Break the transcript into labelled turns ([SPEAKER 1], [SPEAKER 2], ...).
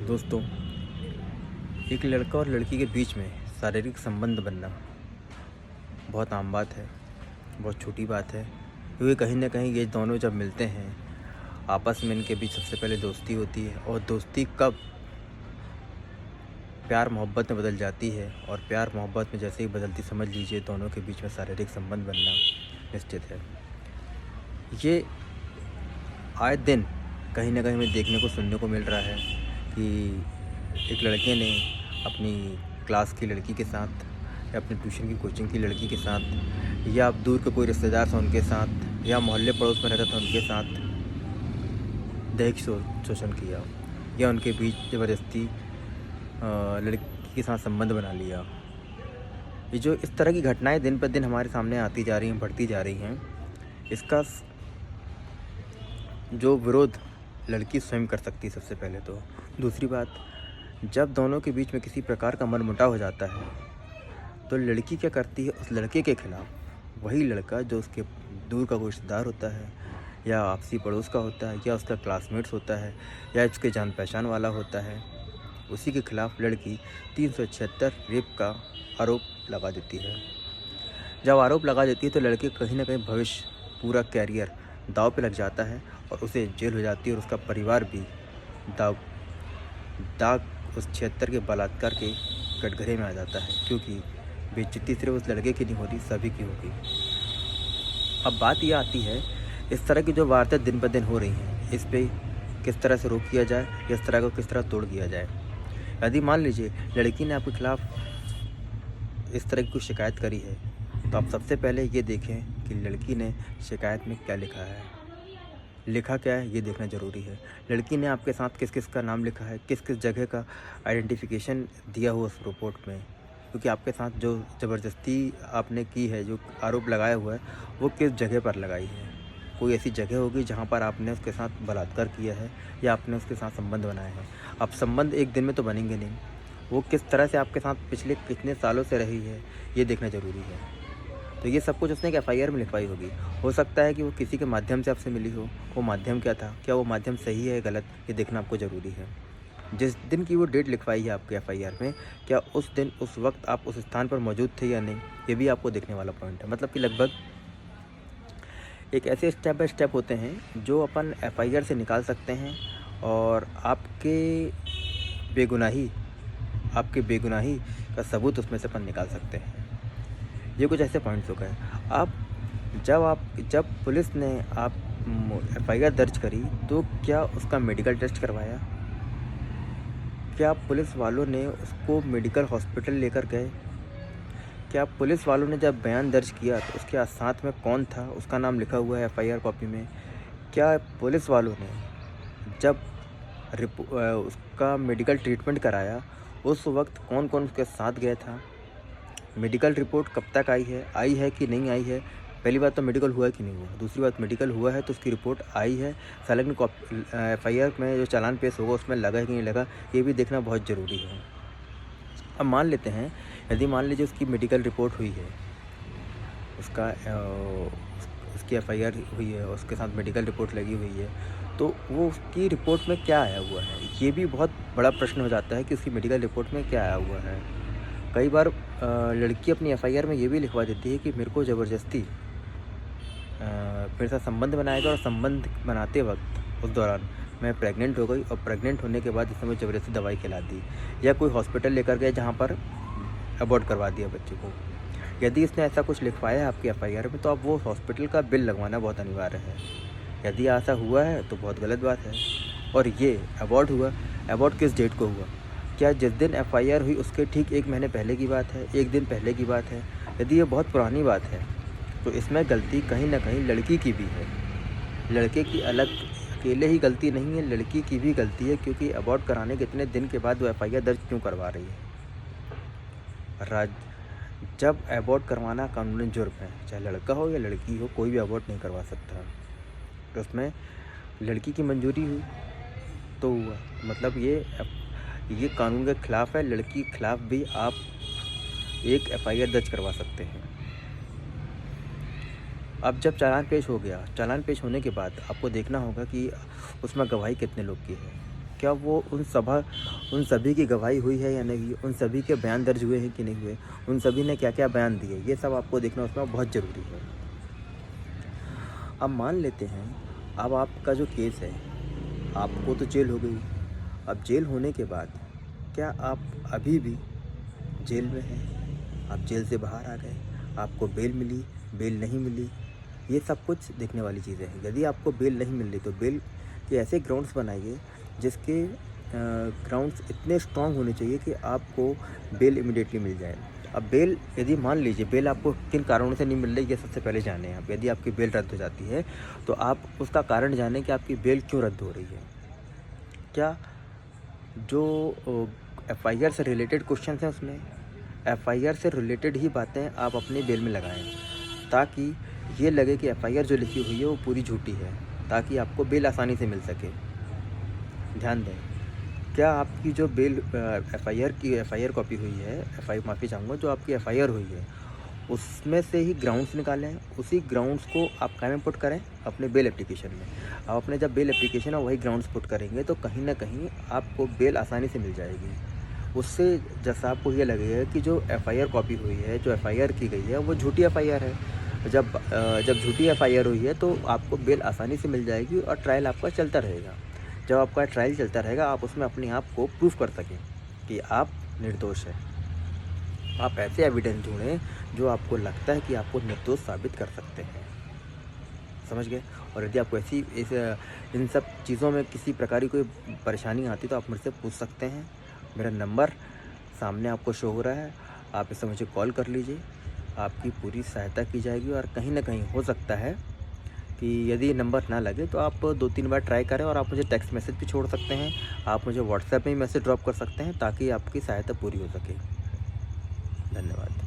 [SPEAKER 1] दोस्तों, एक लड़का और लड़की के बीच में शारीरिक संबंध बनना बहुत आम बात है, बहुत छोटी बात है। क्योंकि कहीं न कहीं ये दोनों जब मिलते हैं, आपस में इनके बीच सबसे पहले दोस्ती होती है और दोस्ती कब प्यार मोहब्बत में बदल जाती है और प्यार मोहब्बत में जैसे ही बदलती, समझ लीजिए दोनों के बीच में शारीरिक संबंध बनना निश्चित है। ये आए दिन कहीं न कहीं हमें देखने को, सुनने को मिल रहा है कि एक लड़के ने अपनी क्लास की लड़की के साथ या अपने ट्यूशन की कोचिंग की लड़की के साथ या अब दूर के कोई रिश्तेदार था उनके साथ या मोहल्ले पड़ोस में रहता था उनके साथ दैहिक शोषण किया या उनके बीच ज़बरदस्ती लड़की के साथ संबंध बना लिया। ये जो इस तरह की घटनाएं दिन पर दिन हमारे सामने आती जा रही हैं, बढ़ती जा रही हैं, इसका जो विरोध लड़की स्वयं कर सकती है सबसे पहले तो। दूसरी बात, जब दोनों के बीच में किसी प्रकार का मनमुटाव हो जाता है तो लड़की क्या करती है, उस लड़के के खिलाफ वही लड़का जो उसके दूर का कोई रिश्तेदार होता है या आपसी पड़ोस का होता है या उसका क्लासमेट्स होता है या उसके जान पहचान वाला होता है, उसी के खिलाफ लड़की 376 रेप का आरोप लगा देती है। जब आरोप लगा देती है तो लड़के कहीं ना कहीं भविष्य, पूरा कैरियर दाव पे लग जाता है और उसे जेल हो जाती है और उसका परिवार भी दाग उस 76 के बलात्कार के कटघरे में आ जाता है, क्योंकि बेइज्जती सिर्फ उस लड़के की नहीं होती, सभी की होगी। अब बात यह आती है, इस तरह की जो वारदात दिन ब दिन हो रही हैं, इस पे किस तरह से रोक किया जाए, इस तरह को किस तरह तोड़ दिया जाए। यदि मान लीजिए लड़की ने आपके खिलाफ इस तरह की कोई शिकायत करी है, तो आप सबसे पहले ये देखें कि लड़की ने शिकायत में क्या लिखा है। लिखा क्या है ये देखना ज़रूरी है। लड़की ने आपके साथ किस किस का नाम लिखा है, किस किस जगह का आइडेंटिफिकेशन दिया हुआ उस रिपोर्ट में, क्योंकि आपके साथ जो ज़बरदस्ती आपने की है, जो आरोप लगाया हुआ है, वो किस जगह पर लगाई है। कोई ऐसी जगह होगी जहाँ पर आपने उसके साथ बलात्कार किया है या आपने उसके साथ संबंध बनाए हैं। अब संबंध एक दिन में तो बनेंगे नहीं, वो किस तरह से आपके साथ पिछले कितने सालों से रही है, ये देखना ज़रूरी है। तो ये सब कुछ उसने एक एफआईआर में लिखवाई होगी। हो सकता है कि वो किसी के माध्यम से आपसे मिली हो, वो माध्यम क्या था, क्या वो माध्यम सही है गलत, ये देखना आपको ज़रूरी है। जिस दिन की वो डेट लिखवाई है आपके एफआईआर में, क्या उस दिन उस वक्त आप उस स्थान पर मौजूद थे या नहीं, ये भी आपको देखने वाला पॉइंट है। मतलब कि लगभग एक ऐसे स्टेप बाय स्टेप होते हैं जो अपन एफआईआर से निकाल सकते हैं और आपके बेगुनाही का सबूत उसमें से अपन निकाल सकते हैं। ये कुछ ऐसे पॉइंट्स हो गए। अब जब पुलिस ने आप एफआईआर दर्ज करी तो क्या उसका मेडिकल टेस्ट करवाया? क्या पुलिस वालों ने उसको मेडिकल हॉस्पिटल लेकर गए? क्या पुलिस वालों ने जब बयान दर्ज किया तो उसके साथ में कौन था, उसका नाम लिखा हुआ है एफआईआर कॉपी में? क्या पुलिस वालों ने जब उसका मेडिकल ट्रीटमेंट कराया उस वक्त कौन कौन उसके साथ गया था? मेडिकल रिपोर्ट कब तक आई है कि नहीं आई है? पहली बात तो मेडिकल हुआ है कि नहीं हुआ। दूसरी बात, मेडिकल हुआ है तो उसकी रिपोर्ट आई है, संलग्न एफआईआर में जो चालान पेश होगा उसमें लगा है कि नहीं लगा, ये भी देखना बहुत ज़रूरी है। अब मान लेते हैं, यदि मान लीजिए उसकी मेडिकल रिपोर्ट हुई है, उसकी एफआईआर हुई है, उसके साथ मेडिकल रिपोर्ट लगी हुई है, तो वो उसकी रिपोर्ट में क्या आया हुआ है, ये भी बहुत बड़ा प्रश्न हो जाता है कि उसकी मेडिकल रिपोर्ट में क्या आया हुआ है। कई बार लड़की अपनी एफआईआर में ये भी लिखवा देती है कि मेरे को ज़बरदस्ती मेरे साथ संबंध बनाया गया और संबंध बनाते वक्त उस दौरान मैं प्रेग्नेंट हो गई और प्रेग्नेंट होने के बाद इसने मुझे ज़बरदस्ती दवाई खिला दी या कोई हॉस्पिटल लेकर गए जहाँ पर अबॉर्ट करवा दिया बच्चे को। यदि इसने ऐसा कुछ लिखवाया है आपकी एफआईआर में तो अब वो हॉस्पिटल का बिल लगवाना बहुत अनिवार्य है। यदि ऐसा हुआ है तो बहुत गलत बात है। और ये अबॉर्ट हुआ, अबॉर्ट किस डेट को हुआ? क्या जिस दिन एफआईआर हुई उसके ठीक 1 महीने पहले की बात है, 1 दिन पहले की बात है? यदि ये बहुत पुरानी बात है तो इसमें गलती कहीं ना कहीं लड़की की भी है। लड़के की अलग अकेले ही गलती नहीं है, लड़की की भी गलती है, क्योंकि अबॉर्ट कराने के इतने दिन के बाद वो एफआईआर दर्ज क्यों करवा रही है? जब अबॉर्ट करवाना कानूनी जुर्म है, चाहे लड़का हो या लड़की हो, कोई भी अबॉर्ट नहीं करवा सकता। तो उसमें लड़की की मंजूरी हुई तो हुआ, मतलब ये कानून के खिलाफ है। लड़की के खिलाफ भी आप एक एफआईआर दर्ज करवा सकते हैं। अब जब चालान पेश हो गया, चालान पेश होने के बाद आपको देखना होगा कि उसमें गवाही कितने लोग की है, क्या वो उन सभी की गवाही हुई है या नहीं, उन सभी के बयान दर्ज हुए हैं कि नहीं हुए, उन सभी ने क्या क्या बयान दिए, ये सब आपको देखना उसमें बहुत ज़रूरी है। अब मान लेते हैं, अब आपका जो केस है, आपको तो जेल हो गई। अब जेल होने के बाद क्या आप अभी भी जेल में हैं? आप जेल से बाहर आ गए, आपको बेल मिली, बेल नहीं मिली, ये सब कुछ देखने वाली चीज़ें हैं। यदि आपको बेल नहीं मिल रही तो बेल के ऐसे ग्राउंड्स बनाइए जिसके ग्राउंड्स इतने स्ट्रॉन्ग होने चाहिए कि आपको बेल इमीडिएटली मिल जाए। अब बेल यदि मान लीजिए बेल आपको किन कारणों से नहीं मिल रही, ये सबसे पहले जानें आप। यदि आपकी बेल रद्द हो जाती है तो आप उसका कारण जानें कि आपकी बेल क्यों रद्द हो रही है। क्या जो एफआईआर से रिलेटेड क्वेश्चन हैं उसमें एफआईआर से रिलेटेड ही बातें आप अपनी बेल में लगाएं, ताकि ये लगे कि एफआईआर जो लिखी हुई है वो पूरी झूठी है, ताकि आपको बेल आसानी से मिल सके। ध्यान दें, क्या आपकी जो बेल एफआईआर कॉपी हुई है, माफ़ी चाहूँगा, जो आपकी एफआईआर हुई है उसमें से ही ग्राउंड्स निकालें, उसी ग्राउंड्स को आप क्या में पुट करें, अपने बेल एप्लीकेशन में। आप अपने जब बेल एप्लीकेशन है वही ग्राउंड्स पुट करेंगे तो कहीं ना कहीं आपको बेल आसानी से मिल जाएगी। उससे जैसा आपको ये लगेगा कि जो एफआईआर कॉपी हुई है, जो एफआईआर की गई है वो झूठी एफआईआर है। जब झूठी एफआईआर हुई है तो आपको बेल आसानी से मिल जाएगी और ट्रायल आपका चलता रहेगा। जब आपका ट्रायल चलता रहेगा आप उसमें अपने आप को प्रूफ कर सकें कि आप निर्दोष हैं। आप ऐसे एविडेंस ढूंढें जो आपको लगता है कि आपको निर्दोष साबित कर सकते हैं। समझ गए? और यदि आपको इन सब चीज़ों में किसी प्रकार की कोई परेशानी आती तो आप मुझसे पूछ सकते हैं। मेरा नंबर सामने आपको शो हो रहा है, आप इससे मुझे कॉल कर लीजिए, आपकी पूरी सहायता की जाएगी। और कहीं ना कहीं हो सकता है कि यदि नंबर ना लगे तो आप 2-3 बार ट्राई करें और आप मुझे टेक्स्ट मैसेज भी छोड़ सकते हैं। आप मुझे व्हाट्सएप में मैसेज ड्रॉप कर सकते हैं ताकि आपकी सहायता पूरी हो सके। धन्यवाद।